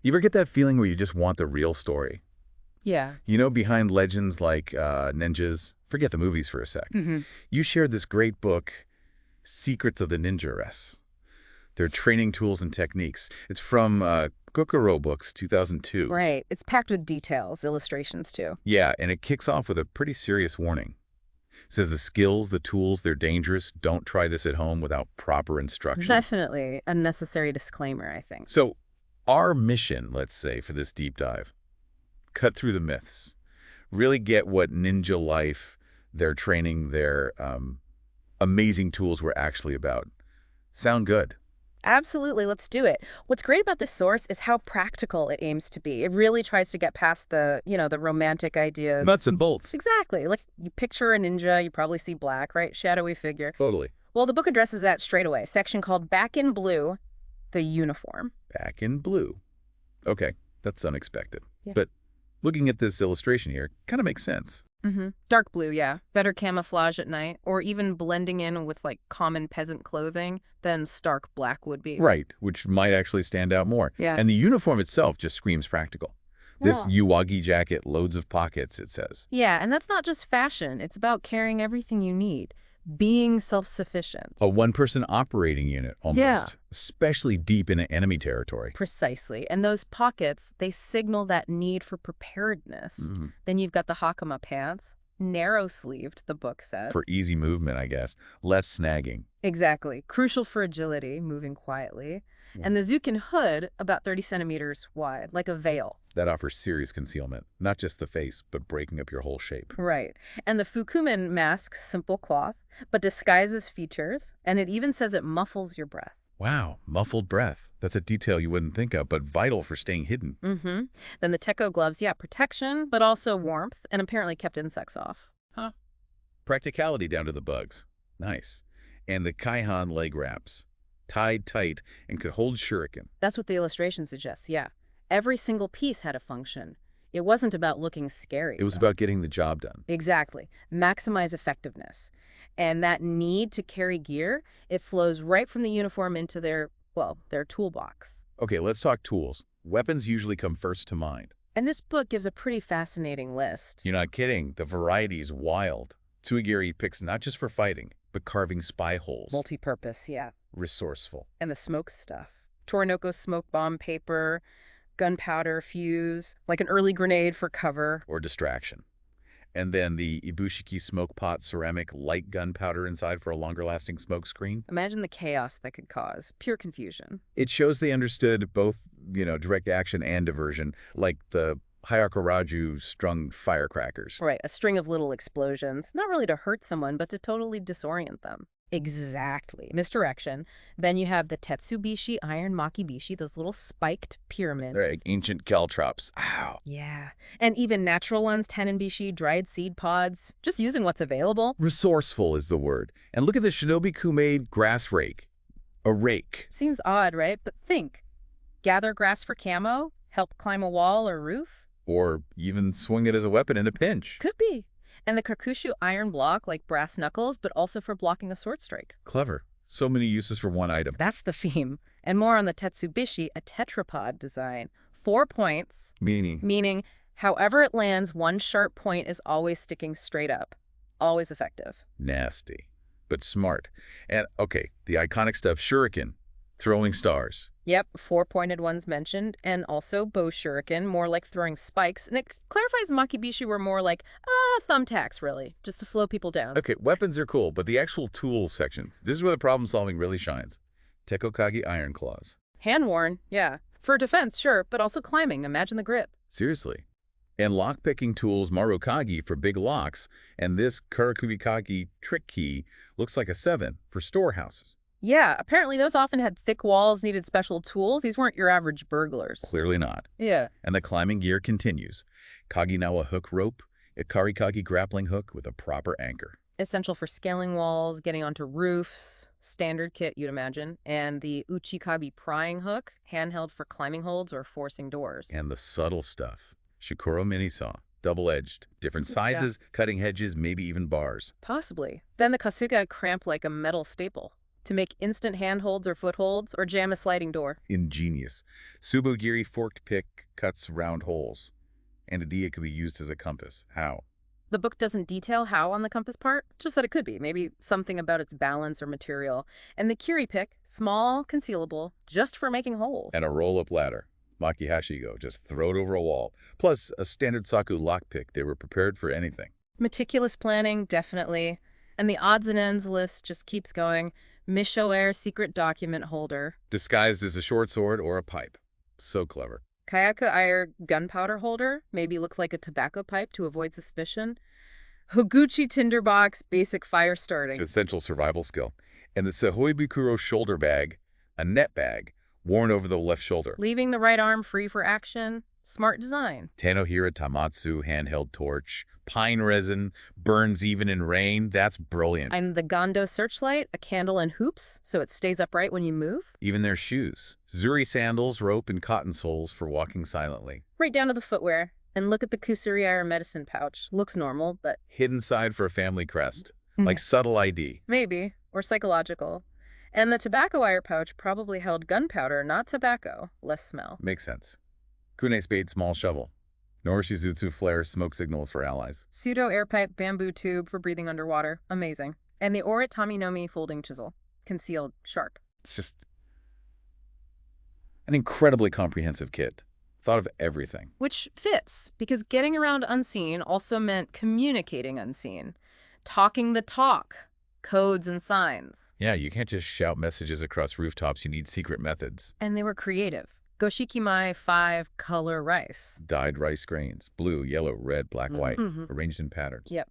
You ever get that feeling where you just want the real story? Yeah. You know, behind legends like ninjas, forget the movies for a sec. Hmm. You shared this great book, Secrets of the Ninja. Their training tools and techniques. It's from Kokoro Books, 2002. Right. It's packed with details, illustrations too. Yeah, and it kicks off with a pretty serious warning. It says the skills, the tools, they're dangerous. Don't try this at home without proper instruction. Definitely a necessary disclaimer, I think. So our mission, let's say, for this deep dive, cut through the myths, really get what ninja life, their training, their amazing tools were actually about. Sound good? Absolutely, let's do it. What's great about this source is how practical it aims to be. It really tries to get past the romantic idea. Nuts and bolts. Exactly. Like you picture a ninja, you probably see black, right? Shadowy figure. Totally. Well, the book addresses that straight away. Section called Back in Blue, the uniform. Back in blue. Okay, that's unexpected. Yeah. But looking at this illustration here, kind of makes sense. Dark blue, yeah. Better camouflage at night, or even blending in with like common peasant clothing than stark black would be. Right, which might actually stand out more. Yeah. And the uniform itself just screams practical. This Yeah. Uwagi jacket, loads of pockets, it says. Yeah, and that's not just fashion. It's about carrying everything you need, being self-sufficient. A one-person operating unit, almost. Yeah. Especially deep in enemy territory. Precisely. And those pockets, they signal that need for preparedness. Then you've got the hakama pants, narrow-sleeved, the book said. For easy movement, I guess. Less snagging. Exactly. Crucial for agility, moving quietly. Yeah. And the Zukin hood, about 30 centimeters wide, like a veil. That offers serious concealment. Not just the face, but breaking up your whole shape. Right. And the Fukumen mask, simple cloth, but disguises features, and it even says it muffles your breath. Wow, muffled breath. That's a detail you wouldn't think of, but vital for staying hidden. Then the Tekko gloves, yeah, protection, but also warmth, and apparently kept insects off. Huh. Practicality down to the bugs. Nice. And the Kaihan leg wraps. Tied tight and could hold shuriken. That's what the illustration suggests, yeah. Every single piece had a function. It wasn't about looking scary. It was about getting the job done. Exactly. Maximize effectiveness. And that need to carry gear, it flows right from the uniform into their toolbox. Okay, let's talk tools. Weapons usually come first to mind. And this book gives a pretty fascinating list. You're not kidding. The variety is wild. Tsuegiri picks not just for fighting, but carving spy holes. Multi-purpose, yeah. Resourceful. And the smoke stuff. Torinoko smoke bomb paper, gunpowder fuse, like an early grenade for cover. Or distraction. And then the ibushiki smoke pot ceramic light gunpowder inside for a longer-lasting smoke screen. Imagine the chaos that could cause. Pure confusion. It shows they understood both, direct action and diversion, like the Hayakuraju strung firecrackers. Right, a string of little explosions, not really to hurt someone, but to totally disorient them. Exactly. Misdirection. Then you have the Tetsubishi iron makibishi, those little spiked pyramids. They're like ancient caltrops. Ow. Yeah. And even natural ones, tenenbishi, dried seed pods, just using what's available. Resourceful is the word. And look at the Shinobi Kume grass rake. A rake. Seems odd, right? But think. Gather grass for camo? Help climb a wall or roof? Or even swing it as a weapon in a pinch. Could be. And the Kakushu iron block, like brass knuckles, but also for blocking a sword strike. Clever. So many uses for one item. That's the theme. And more on the Tetsubishi, a tetrapod design. 4 points. Meaning, however it lands, one sharp point is always sticking straight up. Always effective. Nasty, but smart. And, okay, the iconic stuff, shuriken, throwing stars. Yep, 4-pointed ones mentioned, and also bow shuriken, more like throwing spikes. And it clarifies makibishi were more like, thumbtacks, really, just to slow people down. Okay, weapons are cool, but the actual tools section, this is where the problem solving really shines. Tekokage iron claws. Hand-worn, yeah. For defense, sure, but also climbing. Imagine the grip. Seriously. And lock-picking tools, marukagi, for big locks, and this karakubikagi trick key looks like a 7 for storehouses. Yeah, apparently those often had thick walls, needed special tools. These weren't your average burglars. Clearly not. Yeah. And the climbing gear continues. Kaginawa hook rope, a karikagi grappling hook with a proper anchor. Essential for scaling walls, getting onto roofs, standard kit, you'd imagine. And the uchikabi prying hook, handheld for climbing holds or forcing doors. And the subtle stuff. Shikoro mini saw, double-edged, different sizes, cutting edges, maybe even bars. Possibly. Then the kasuga cramp like a metal staple. To make instant handholds or footholds, or jam a sliding door. Ingenious. Subogiri forked pick cuts round holes. And a dia could be used as a compass. How? The book doesn't detail how on the compass part, just that it could be. Maybe something about its balance or material. And the kiri pick, small, concealable, just for making holes. And a roll-up ladder. Makihashigo, just throw it over a wall. Plus, a standard saku lockpick. They were prepared for anything. Meticulous planning, definitely. And the odds and ends list just keeps going. Mishoer secret document holder. Disguised as a short sword or a pipe. So clever. Kayaka Ayer gunpowder holder, maybe look like a tobacco pipe to avoid suspicion. Hoguchi tinderbox, basic fire starting. Essential survival skill. And the Sehoibukuro shoulder bag, a net bag, worn over the left shoulder. Leaving the right arm free for action. Smart design. Tenohira Tamatsu handheld torch. Pine resin, burns even in rain. That's brilliant. And the Gondo searchlight, a candle and hoops, so it stays upright when you move. Even their shoes. Zuri sandals, rope, and cotton soles for walking silently. Right down to the footwear. And look at the Kusuriya medicine pouch. Looks normal, but... Hidden side for a family crest. Like subtle ID. Maybe. Or psychological. And the tobacco wire pouch probably held gunpowder, not tobacco. Less smell. Makes sense. Kune spade, small shovel. Norishizutsu flare, smoke signals for allies. Pseudo airpipe bamboo tube for breathing underwater. Amazing. And the Orit Taminomi folding chisel. Concealed, sharp. It's just an incredibly comprehensive kit. Thought of everything. Which fits, because getting around unseen also meant communicating unseen. Talking the talk. Codes and signs. Yeah, you can't just shout messages across rooftops. You need secret methods. And they were creative. Goshikimai 5 color rice. Dyed rice grains. Blue, yellow, red, black, white. Arranged in patterns. Yep.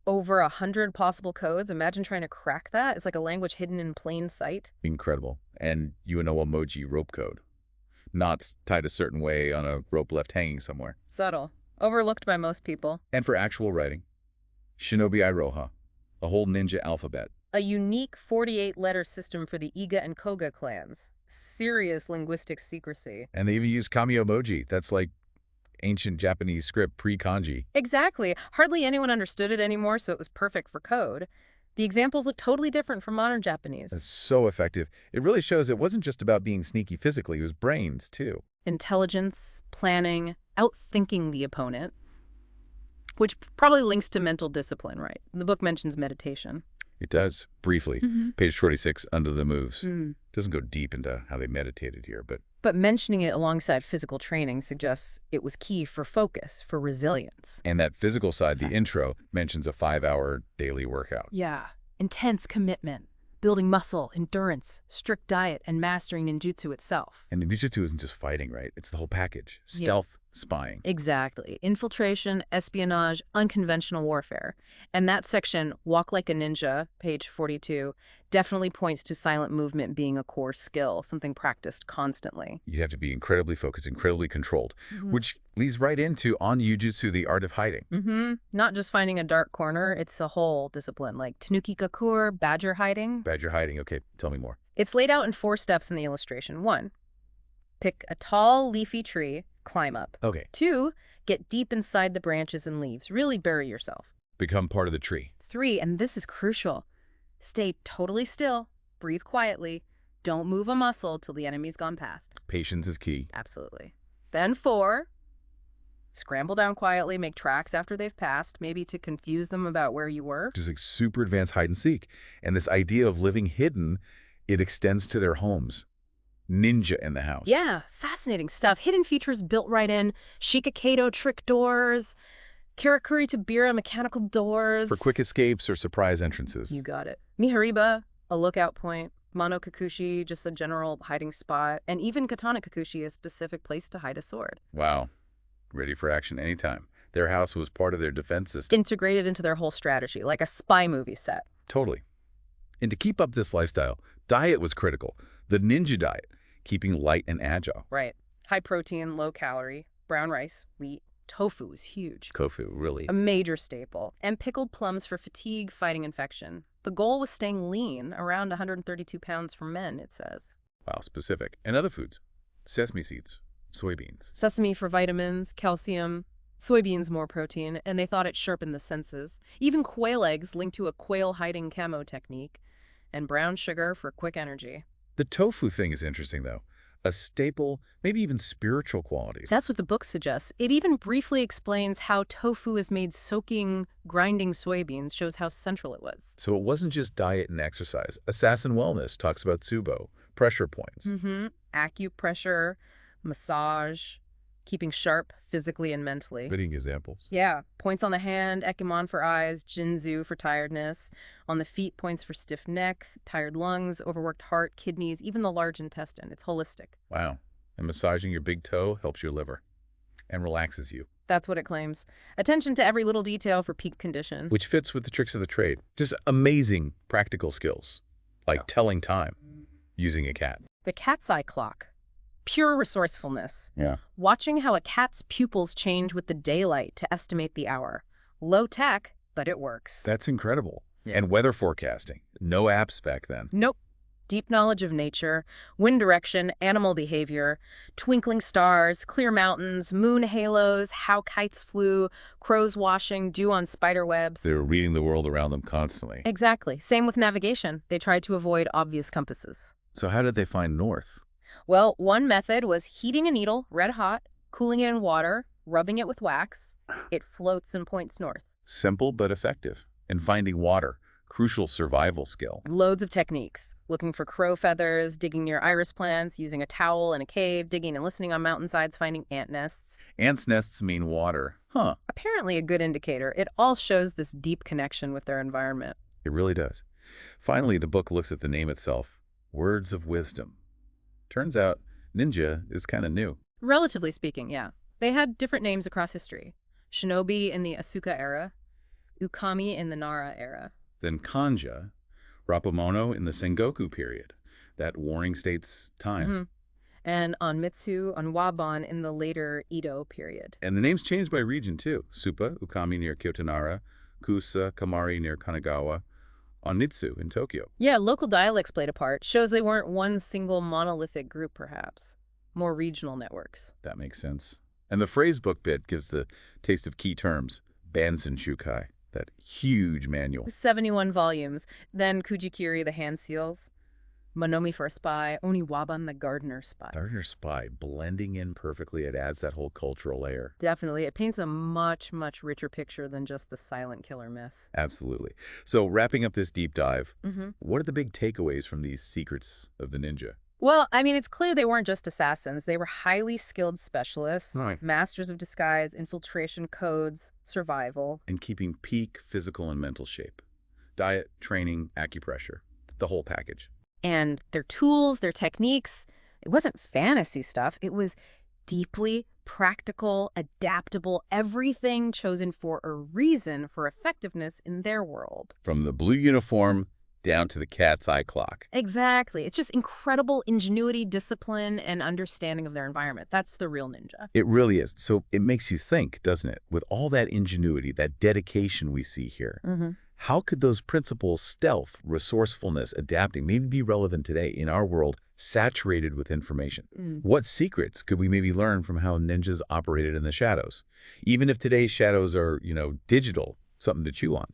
Over 100 possible codes. Imagine trying to crack that. It's like a language hidden in plain sight. Incredible. And UNO emoji rope code. Knots tied a certain way on a rope left hanging somewhere. Subtle. Overlooked by most people. And for actual writing. Shinobi Iroha. A whole ninja alphabet. A unique 48-letter system for the Iga and Koga clans. Serious linguistic secrecy. And they even use kami emoji. That's like ancient Japanese script pre-kanji. Exactly. Hardly anyone understood it anymore, so it was perfect for code. The examples look totally different from modern Japanese. That's so effective. It really shows it wasn't just about being sneaky physically. It was brains, too. Intelligence, planning, outthinking the opponent, which probably links to mental discipline, right? The book mentions meditation. It does, briefly. Page 46, under the moves. Doesn't go deep into how they meditated here, but... But mentioning it alongside physical training suggests it was key for focus, for resilience. And that physical side, the intro, mentions a 5-hour daily workout. Yeah. Intense commitment, building muscle, endurance, strict diet, and mastering ninjutsu itself. And ninjutsu isn't just fighting, right? It's the whole package. Stealth, spying. Exactly. Infiltration, espionage, unconventional warfare. And that section, Walk Like a Ninja, page 42, definitely points to silent movement being a core skill, something practiced constantly. You have to be incredibly focused, incredibly controlled, which leads right into on Jujutsu, the art of hiding. Not just finding a dark corner, it's a whole discipline, like Tanuki Kakur, badger hiding. Badger hiding, okay, tell me more. It's laid out in 4 steps in the illustration. 1, pick a tall, leafy tree, climb up. Okay. 2, get deep inside the branches and leaves, really bury yourself. Become part of the tree. 3, and this is crucial, stay totally still, breathe quietly, don't move a muscle till the enemy's gone past. Patience is key. Absolutely. Then 4, scramble down quietly, make tracks after they've passed, maybe to confuse them about where you were. Just like super advanced hide and seek. And this idea of living hidden, it extends to their homes. Ninja in the house. Yeah, fascinating stuff. Hidden features built right in. Shikakato trick doors, Karakuri Tabira mechanical doors. For quick escapes or surprise entrances. You got it. Mihariba, a lookout point. Mano Kakushi, just a general hiding spot. And even Katana Kakushi, a specific place to hide a sword. Wow. Ready for action anytime. Their house was part of their defense system. Integrated into their whole strategy, like a spy movie set. Totally. And to keep up this lifestyle, diet was critical. The ninja diet, keeping light and agile. Right. High protein, low calorie, brown rice, wheat. Tofu was huge. Kofu, really. A major staple. And pickled plums for fatigue, fighting infection. The goal was staying lean, around 132 pounds for men, it says. Wow, specific. And other foods. Sesame seeds, soybeans. Sesame for vitamins, calcium, soybeans more protein, and they thought it sharpened the senses. Even quail eggs linked to a quail hiding camo technique. and brown sugar for quick energy. The tofu thing is interesting, though. A staple, maybe even spiritual qualities. That's what the book suggests. It even briefly explains how tofu is made soaking, grinding soybeans, shows how central it was. So it wasn't just diet and exercise. Assassin Wellness talks about tsubo, pressure points. Acupressure, massage, keeping sharp physically and mentally. Fitting examples. Yeah, points on the hand, ekimon for eyes, jinzu for tiredness. On the feet, points for stiff neck, tired lungs, overworked heart, kidneys, even the large intestine. It's holistic. Wow. And massaging your big toe helps your liver and relaxes you. That's what it claims. Attention to every little detail for peak condition. Which fits with the tricks of the trade. Just amazing practical skills, like telling time using a cat. The cat's eye clock. Pure resourcefulness. Yeah. Watching how a cat's pupils change with the daylight to estimate the hour. Low tech, but it works. That's incredible. Yeah. And weather forecasting. No apps back then. Nope. Deep knowledge of nature, wind direction, animal behavior, twinkling stars, clear mountains, moon halos, how kites flew, crows washing, dew on spider webs. They were reading the world around them constantly. Exactly. Same with navigation. They tried to avoid obvious compasses. So how did they find north? Well, one method was heating a needle red hot, cooling it in water, rubbing it with wax. It floats and points north. Simple but effective. And finding water, crucial survival skill. Loads of techniques. Looking for crow feathers, digging near iris plants, using a towel in a cave, digging and listening on mountainsides, finding ant nests. Ants' nests mean water. Huh. Apparently a good indicator. It all shows this deep connection with their environment. It really does. Finally, the book looks at the name itself. Words of wisdom. Turns out, ninja is kind of new. Relatively speaking, yeah. They had different names across history. Shinobi in the Asuka era, Ukami in the Nara era. Then Kanja, Rapamono in the Sengoku period, that Warring States time. And Onmitsu, Onwaban in the later Edo period. And the names changed by region, too. Supa, Ukami near Kyotonara, Kusa, Kamari near Kanagawa, Onitsu in Tokyo. Yeah, local dialects played a part. Shows they weren't one single monolithic group, perhaps. More regional networks. That makes sense. And the phrase book bit gives the taste of key terms. Bansen Shukai, that huge manual. 71 volumes. Then Kujikiri, the hand seals. Monomi for a spy. Oniwaban, the gardener spy. Gardener spy, blending in perfectly. It adds that whole cultural layer. Definitely. It paints a much, much richer picture than just the silent killer myth. Absolutely. So wrapping up this deep dive, what are the big takeaways from these secrets of the ninja? Well, I mean, it's clear they weren't just assassins. They were highly skilled specialists, Right. masters of disguise, infiltration codes, survival. And keeping peak physical and mental shape. Diet, training, acupressure, the whole package. And their tools, their techniques, it wasn't fantasy stuff. It was deeply practical, adaptable, everything chosen for a reason for effectiveness in their world. From the blue uniform down to the cat's eye clock. Exactly. It's just incredible ingenuity, discipline, and understanding of their environment. That's the real ninja. It really is. So it makes you think, doesn't it? With all that ingenuity, that dedication we see here, how could those principles, stealth, resourcefulness, adapting, maybe be relevant today in our world saturated with information? What secrets could we maybe learn from how ninjas operated in the shadows? Even if today's shadows are, digital, something to chew on.